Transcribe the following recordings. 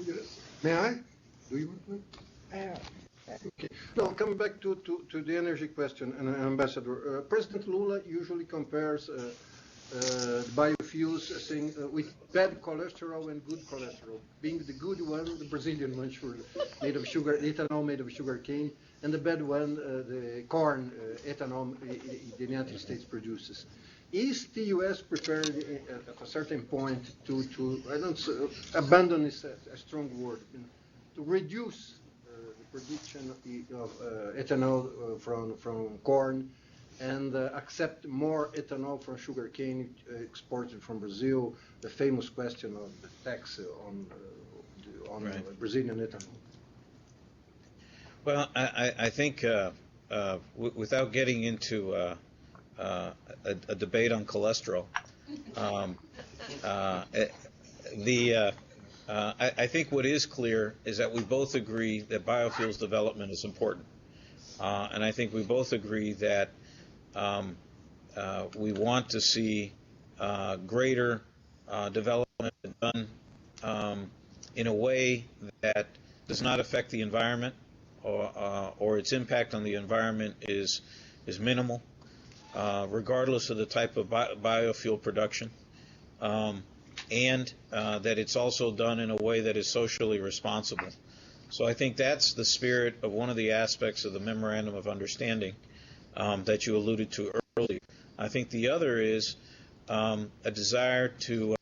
Yes. May I? Do you want to? Okay. No, coming back to the energy question, and Ambassador, President Lula usually compares biofuels saying with bad cholesterol and good cholesterol, being the good one, the Brazilian one, sure, made of sugar, ethanol made of sugar cane, and the bad one, the corn ethanol the United States produces. Is the U.S. prepared at a certain point to I don't abandon is a strong word, to reduce the production of ethanol from corn and accept more ethanol from sugarcane exported from Brazil? The famous question of the tax on right. Brazilian ethanol. Well, I think without getting into a debate on cholesterol, I think what is clear is that we both agree that biofuels development is important, and I think we both agree that we want to see greater development done in a way that does not affect the environment, or its impact on the environment is minimal, regardless of the type of biofuel production, and that it's also done in a way that is socially responsible. So I think that's the spirit of one of the aspects of the Memorandum of Understanding that you alluded to earlier. I think the other is a desire to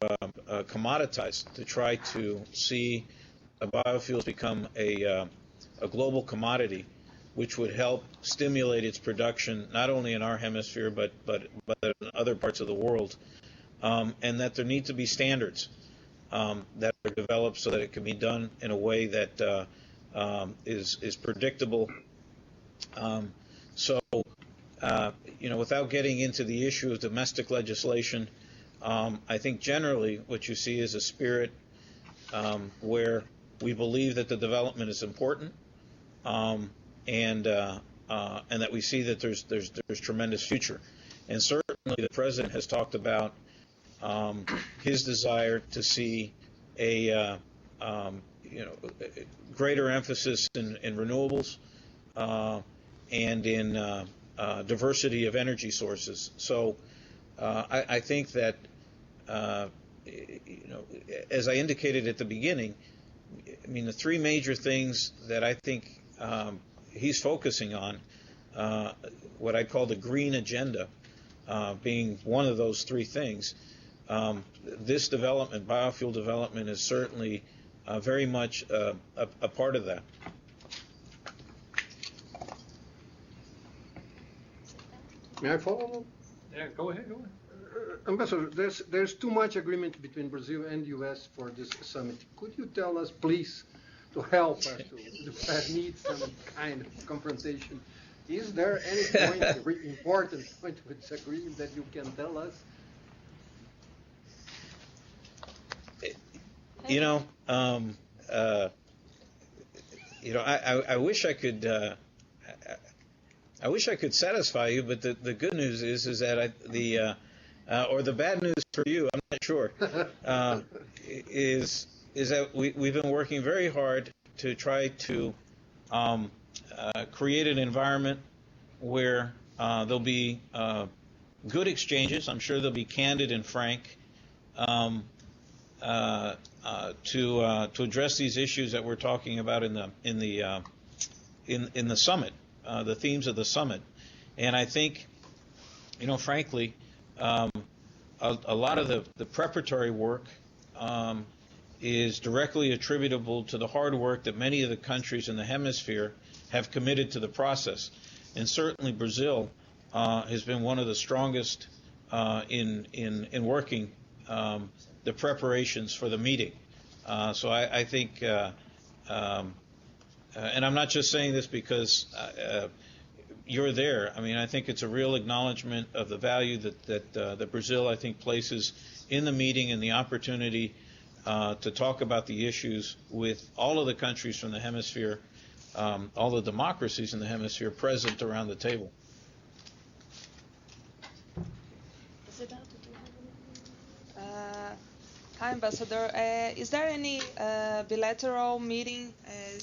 commoditize, to try to see biofuels become a global commodity, which would help stimulate its production not only in our hemisphere but in other parts of the world, and that there need to be standards that are developed so that it can be done in a way that is predictable. Without getting into the issue of domestic legislation, I think generally what you see is a spirit where we believe that the development is important, and that we see that there's tremendous future. And certainly the President has talked about his desire to see a greater emphasis in renewables and in diversity of energy sources. So I think that as I indicated at the beginning, I mean, the three major things that I think he's focusing on, what I call the green agenda, being one of those three things. This development, biofuel development, is certainly very much a part of that. May I follow? Yeah, go ahead. Ambassador, there's too much agreement between Brazil and the U.S. for this summit. Could you tell us, please, to help us to meet some kind of confrontation? Is there any point, important point of disagreement that you can tell us? I wish I could. I wish I could satisfy you, but the good news is that or the bad news for you, I'm not sure, is that we've been working very hard to try to create an environment where there'll be good exchanges. I'm sure they'll be candid and frank to address these issues that we're talking about in the summit. The themes of the summit. And I think, frankly, a lot of the preparatory work is directly attributable to the hard work that many of the countries in the hemisphere have committed to the process. And certainly Brazil has been one of the strongest in working the preparations for the meeting. So I think and I'm not just saying this because you're there. I mean, I think it's a real acknowledgement of the value that Brazil, I think, places in the meeting and the opportunity to talk about the issues with all of the countries from the hemisphere, all the democracies in the hemisphere present around the table. Hi, Ambassador. Is there any bilateral meeting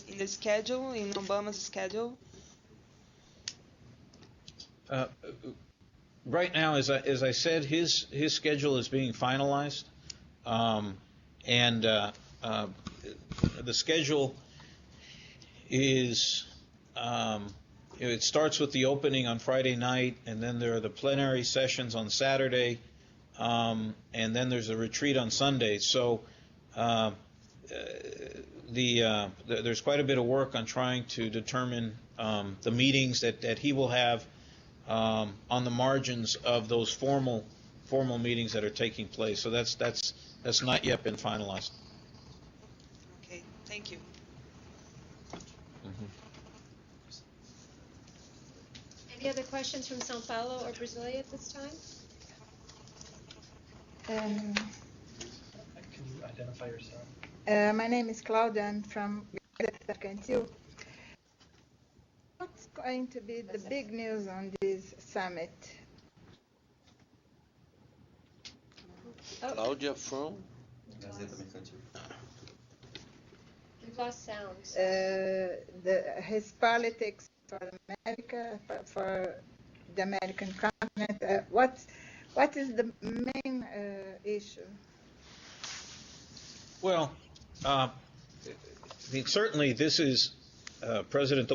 in the schedule, in Obama's schedule? Right now, as I said, his schedule is being finalized, and the schedule is it starts with the opening on Friday night, and then there are the plenary sessions on Saturday, and then there's a retreat on Sunday. So there's quite a bit of work on trying to determine the meetings that he will have on the margins of those formal meetings that are taking place. So that's not yet been finalized. Okay, thank you. Mm-hmm. Any other questions from São Paulo or Brasilia at this time? Can you identify yourself? My name is Claudia. I'm from Cantil. What's going to be the big news on this summit? Claudia from? We've lost sound. His politics for America, for the American continent. What is the main issue? Well, I mean, certainly this is President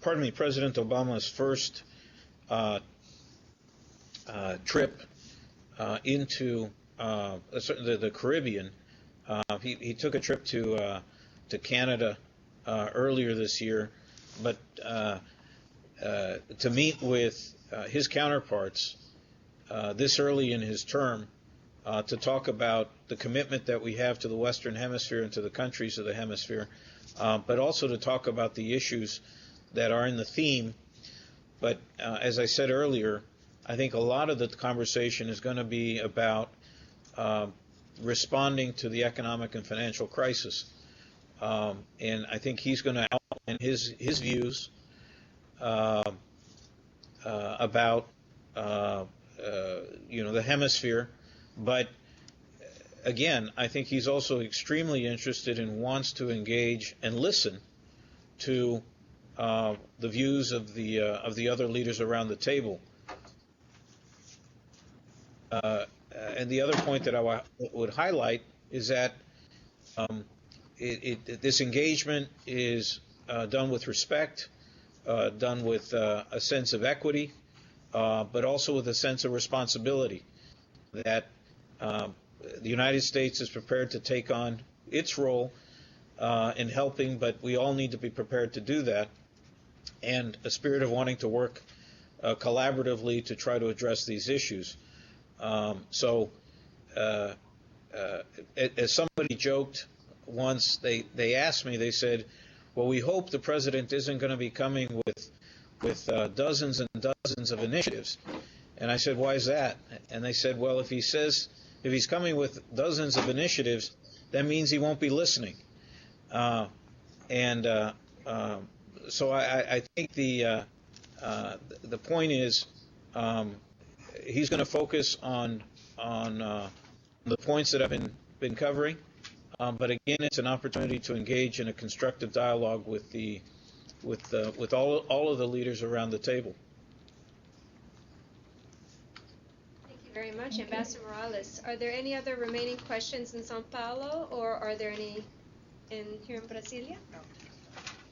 Obama's first trip into the Caribbean. He took a trip to Canada earlier this year, but to meet with his counterparts this early in his term to talk about the commitment that we have to the Western Hemisphere and to the countries of the hemisphere, but also to talk about the issues that are in the theme. But as I said earlier, I think a lot of the conversation is going to be about responding to the economic and financial crisis. And I think he's going to outline his views about the hemisphere. But again, I think he's also extremely interested and wants to engage and listen to the views of the other leaders around the table. And the other point that I would highlight is that this engagement is done with respect, done with a sense of equity, but also with a sense of responsibility, that the United States is prepared to take on its role in helping, but we all need to be prepared to do that, and a spirit of wanting to work collaboratively to try to address these issues. So as somebody joked once, they asked me, they said, well, we hope the president isn't going to be coming with dozens and dozens of initiatives. And I said, why is that? And they said, well, if he's coming with dozens of initiatives, that means he won't be listening. So I think the point is he's going to focus on the points that I've been covering, but again, it's an opportunity to engage in a constructive dialogue with all of the leaders around the table. Thank you very much, Ambassador Morales. Are there any other remaining questions in São Paulo, or are there any here in Brasilia? No.